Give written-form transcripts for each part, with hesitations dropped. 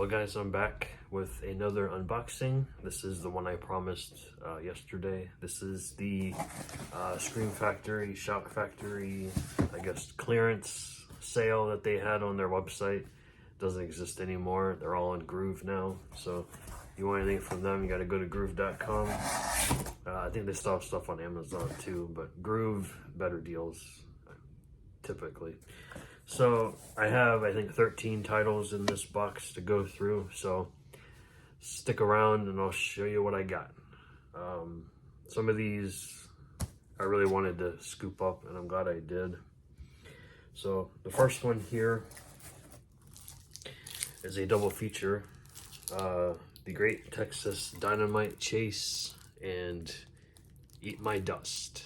Well guys, I'm back with another unboxing. This is the one I promised yesterday. This is the Scream Factory, Shock Factory, I guess clearance sale that they had on their website. Doesn't exist anymore. They're all on Groove now. So if you want anything from them, you gotta go to groove.com. I think they still have stuff on Amazon too, but Groove, better deals, typically. So I have, I think, 13 titles in this box to go through. So stick around and I'll show you what I got. Some of these I really wanted to scoop up and I'm glad I did. So the first one here is a double feature. The Great Texas Dynamite Chase and Eat My Dust.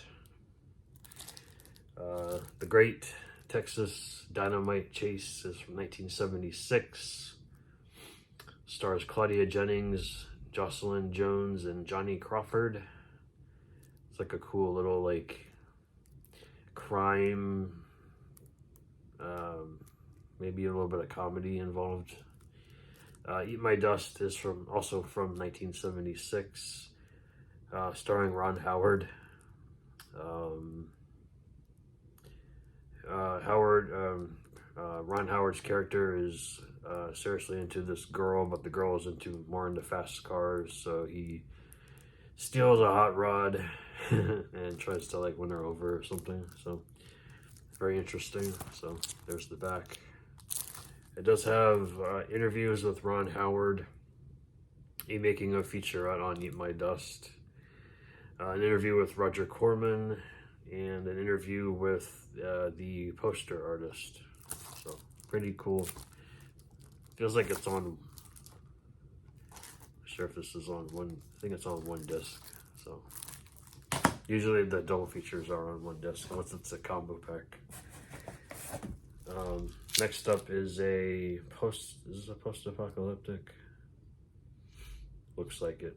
The Great Texas Dynamite Chase is from 1976. Stars Claudia Jennings, Jocelyn Jones, and Johnny Crawford. It's like a cool little like crime, maybe a little bit of comedy involved. Eat My Dust is also from 1976, starring Ron Howard. Ron Howard's character is seriously into this girl, but the girl is more into fast cars, so he steals a hot rod and tries to like win her over or something. So very interesting. So there's the back. It does have interviews with Ron Howard, a making of featurette on Eat My Dust, an interview with Roger Corman, and an interview with the poster artist. So pretty cool. Feels like it's on, not sure if this is on one, I think it's on one disc. So usually the double features are on one disc unless it's a combo pack. Next up is this is a post-apocalyptic, looks like it.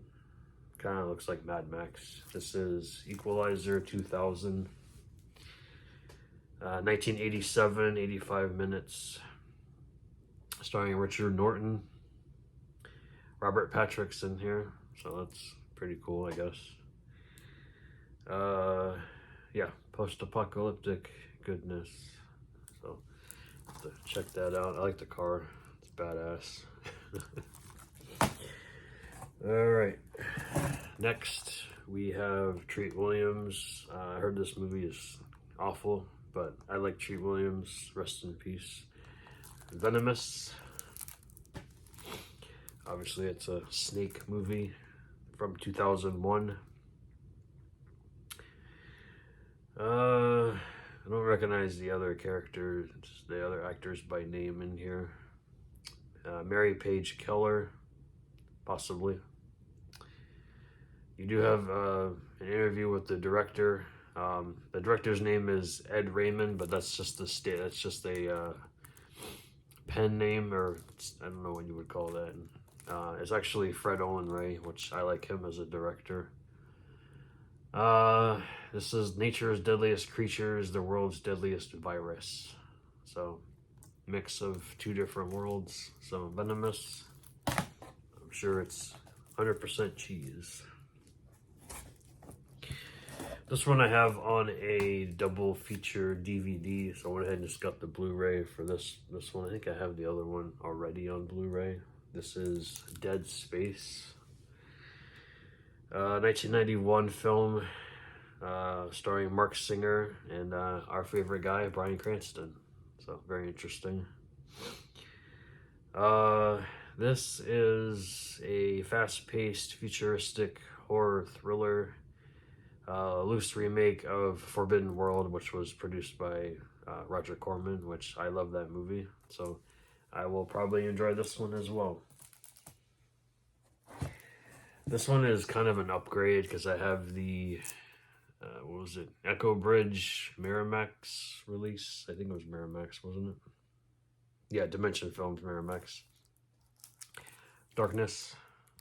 Kind of looks like Mad Max. This is Equalizer 2000. 1987, 85 minutes. Starring Richard Norton. Robert Patrick's in here, so that's pretty cool, I guess. Yeah, post-apocalyptic goodness. So, have to check that out. I like the car. It's badass. Alright, next we have Treat Williams. I heard this movie is awful, but I like Treat Williams. Rest in peace. Venomous. Obviously, it's a snake movie from 2001. I don't recognize the other characters, the other actors by name in here. Mary Page Keller, possibly. You do have an interview with the director. The director's name is Ed Raymond, but that's just a pen name, or I don't know what you would call that. It's actually Fred Olen Ray, which I like him as a director. This is Nature's Deadliest Creatures, the World's Deadliest Virus. So, mix of two different worlds. So, Venomous. I'm sure it's 100% cheese. This one I have on a double feature DVD, so I went ahead and just got the Blu-ray for this one. I think I have the other one already on Blu-ray. This is Dead Space. 1991 film, starring Mark Singer and our favorite guy, Bryan Cranston. So, very interesting. This is a fast-paced, futuristic horror thriller. Loose remake of Forbidden World, which was produced by Roger Corman, which I love that movie. So I will probably enjoy this one as well. This one is kind of an upgrade because I have the, what was it? Echo Bridge Miramax release. I think it was Miramax, wasn't it? Yeah, Dimension Films Miramax. Darkness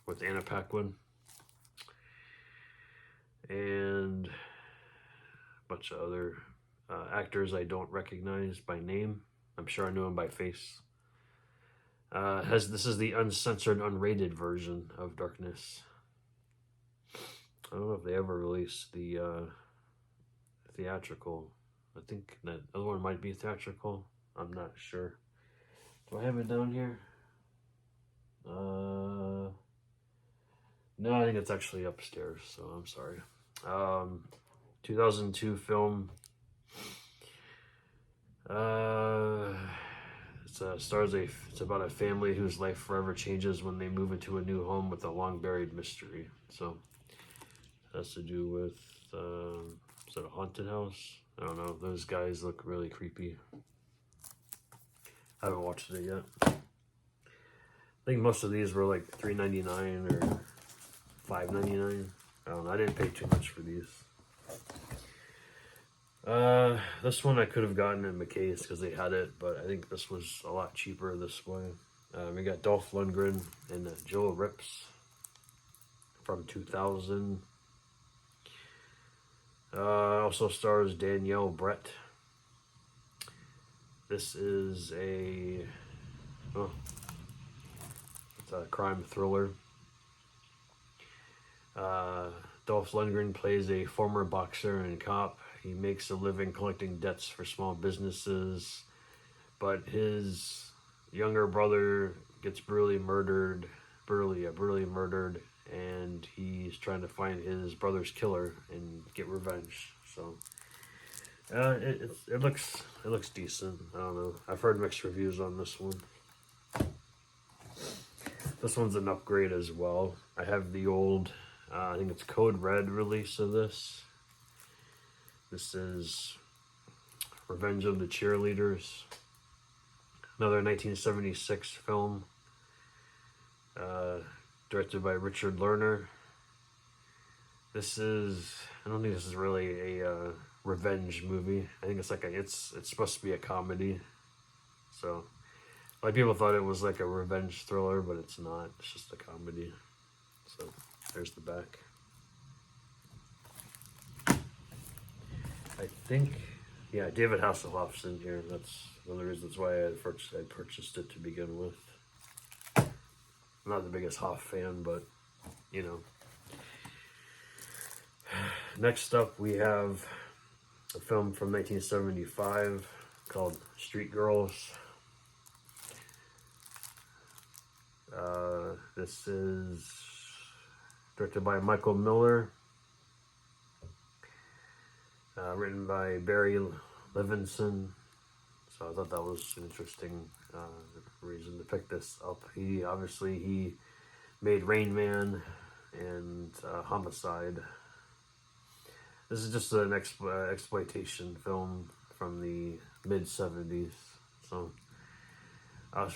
with Anna Paquin. And a bunch of other actors I don't recognize by name. I'm sure I knew them by face. This is the uncensored, unrated version of Darkness. I don't know if they ever released the theatrical. I think that other one might be theatrical. I'm not sure. Do I have it down here? No, I think it's actually upstairs, so I'm sorry. 2002 film. It's about a family whose life forever changes when they move into a new home with a long buried mystery. So it has to do with is it a haunted house? I don't know. Those guys look really creepy. I haven't watched it yet. I think most of these were like $3.99 or $5.99. I don't know. I didn't pay too much for these. This one I could have gotten at McKay's because they had it, but I think this was a lot cheaper this way. We got Dolph Lundgren and Joel Rips from 2000. Also stars Danielle Brett. This is it's a crime thriller. Dolph Lundgren plays a former boxer and cop. He makes a living collecting debts for small businesses, but his younger brother gets brutally murdered, and he's trying to find his brother's killer and get revenge. So it looks decent. I don't know. I've heard mixed reviews on this one. This one's an upgrade as well. I have the old, I think it's Code Red release of this. This is Revenge of the Cheerleaders, another 1976 film, directed by Richard Lerner. I don't think this is really a revenge movie. I think it's supposed to be a comedy. So, a lot of people thought it was like a revenge thriller, but it's not. It's just a comedy. So, there's the back. I think, yeah, David Hasselhoff's in here. That's one of the reasons why I purchased it to begin with. I'm not the biggest Hoff fan, but, you know. Next up, we have a film from 1975 called Street Girls. This is directed by Michael Miller. Written by Barry Levinson. So I thought that was an interesting reason to pick this up. He made Rain Man and Homicide. This is just an exploitation film from the mid-70s. So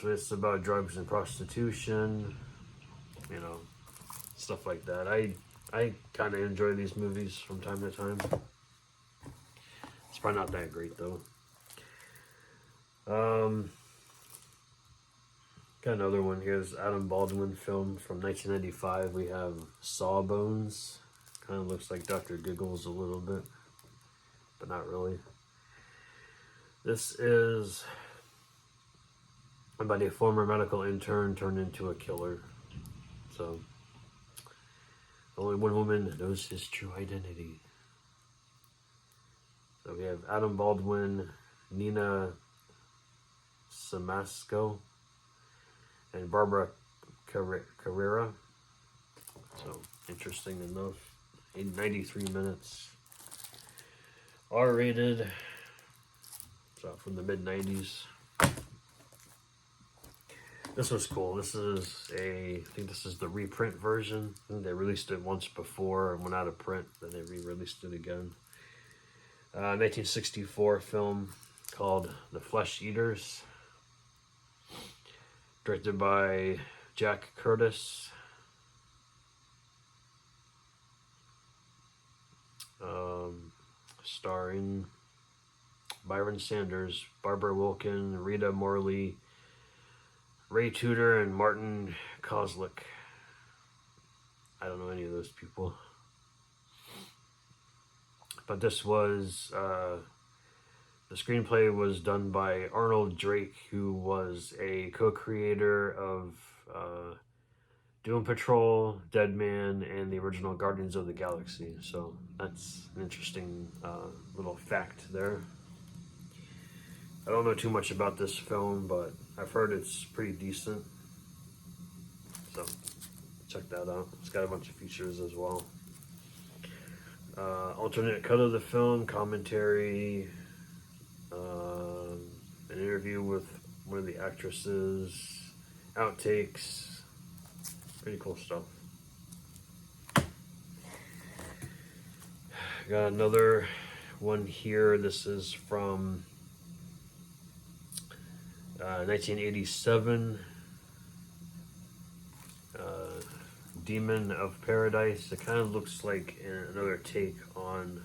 it's about drugs and prostitution, you know, stuff like that. I kind of enjoy these movies from time to time. It's probably not that great though. Got another one here. This Adam Baldwin film from 1995. We have Sawbones. Kind of looks like Dr. Giggles a little bit, but not really. This is about a former medical intern turned into a killer. So, only one woman knows his true identity. So we have Adam Baldwin, Nina Samasco, and Barbara Carrera. So, interesting enough. 93 minutes. R-rated. So, from the mid-90s. This was cool. I think this is the reprint version. I think they released it once before and went out of print. Then they re-released it again. 1964 film called The Flesh Eaters. Directed by Jack Curtis. Starring Byron Sanders, Barbara Wilkin, Rita Morley, Ray Tudor, and Martin Kozlik. I don't know any of those people. But this was The screenplay was done by Arnold Drake, who was a co-creator of Doom Patrol, Dead Man, and the original Guardians of the Galaxy. So that's an interesting little fact there. I don't know too much about this film, but I've heard it's pretty decent. So check that out. It's got a bunch of features as well. Alternate cut of the film, commentary, an interview with one of the actresses, outtakes, pretty cool stuff. Got another one here. This is from 1987. Demon of Paradise. It kind of looks like another take on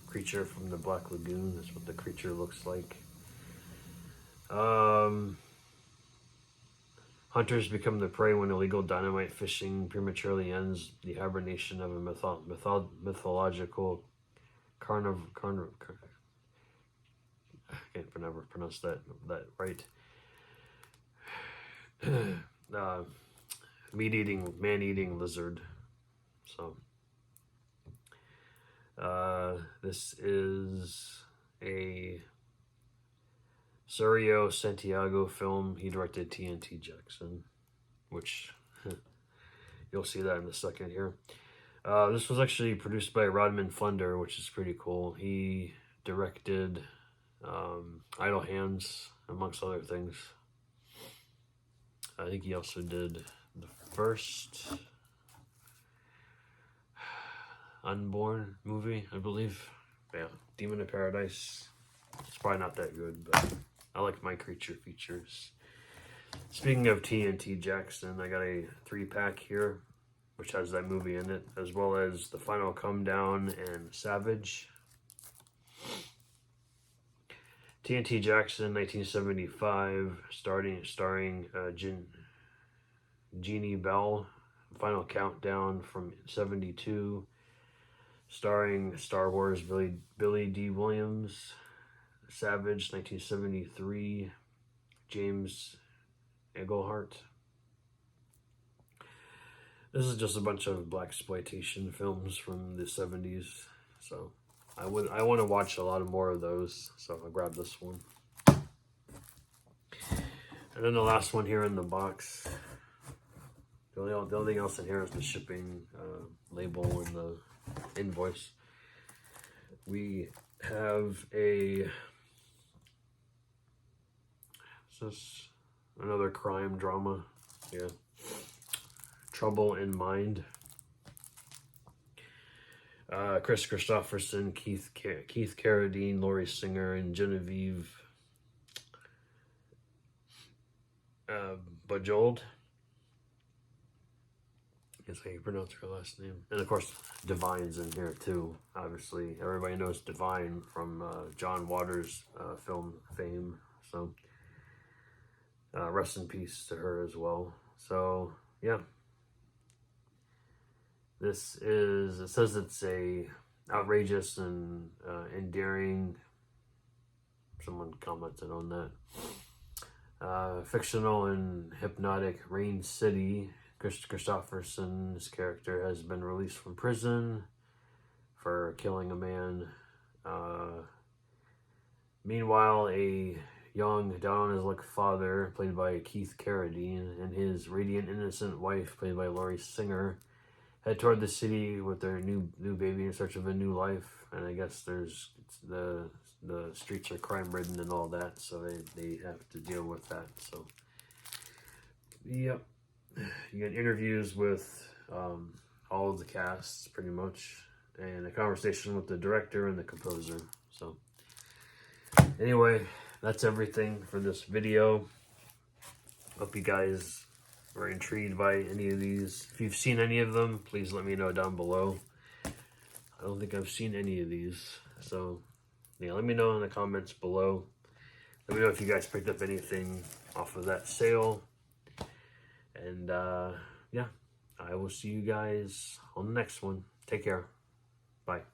Creature from the Black Lagoon. That's what the creature looks like. Hunters become the prey when illegal dynamite fishing prematurely ends the hibernation of a mythological carnivore. I can't never pronounce that right. Man-eating lizard. So this is a Sergio Santiago film. He directed TNT Jackson, which you'll see that in a second here. This was actually produced by Rodman Flunder, which is pretty cool. He directed Idle Hands, amongst other things. I think he also did the first Unborn movie, I believe. Yeah, Demon of Paradise. It's probably not that good, but I like my creature features. Speaking of TNT Jackson, I got a 3-pack here, which has that movie in it, as well as The Final Come Down and Savage. TNT Jackson, 1975, starring Jeannie Bell. Final Countdown from 72, starring Star Wars Billy D. Williams. Savage, 1973, James Eaglehart. This is just a bunch of blaxploitation films from the 70s, so I want to watch a lot more of those, so I'll grab this one. And then the last one here in the box. The only thing else in here is the shipping label and the invoice. We have is this another crime drama? Yeah. Trouble in Mind. Chris Christopherson, Keith Carradine, Laurie Singer, and Genevieve Bujold. I guess how you pronounce her last name. And of course, Divine's in here too. Obviously, everybody knows Divine from John Waters' film fame. So, rest in peace to her as well. So, yeah. It says it's a outrageous and endearing. Someone commented on that. Fictional and hypnotic Rain City. Chris Christopherson's character has been released from prison for killing a man. Meanwhile, a young, down on his luck father, played by Keith Carradine, and his radiant, innocent wife, played by Laurie Singer, head toward the city with their new baby in search of a new life. And I guess there's the streets are crime ridden and all that, so they have to deal with that. So, yep. You get interviews with all of the casts, pretty much, and a conversation with the director and the composer. So, anyway, that's everything for this video. Hope you guys were intrigued by any of these. If you've seen any of them, please let me know down below. I don't think I've seen any of these. So, yeah, let me know in the comments below. Let me know if you guys picked up anything off of that sale. And, yeah, I will see you guys on the next one. Take care. Bye.